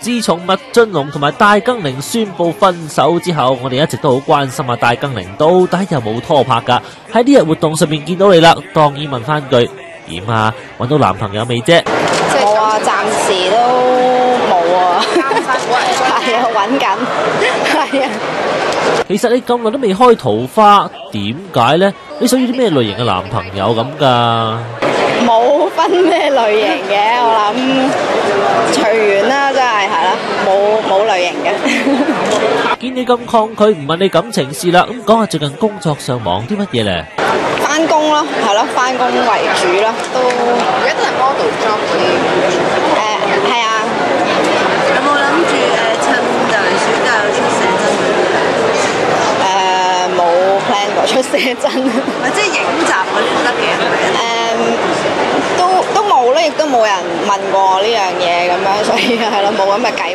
自從麥浚龍同埋戴庚寧宣布分手之後，我哋一直都好關心戴庚寧到底有冇拖拍㗎。喺呢日活動上面見到你啦，當然問翻句點啊？揾到男朋友未啫？冇啊，暫時都冇啊。係啊，揾緊。係啊。其實你咁耐都未開桃花，點解呢？你想要啲咩類型嘅男朋友咁㗎？冇分咩類型嘅，我諗隨緣啦，真係係啦，冇類型嘅。見你咁抗拒，唔問你感情事啦，咁講下最近工作上忙啲乜嘢咧？翻工咯，係咯，翻工為主咯，都而家都係 model job 嗰啲。係啊。有冇諗住趁就嚟暑假出寫真嗰啲？冇 plan 過出寫真。或者影集嗰啲都得嘅，係咪？都冇咧，亦都冇人問過呢樣嘢咁樣，所以係咯，冇咁嘅計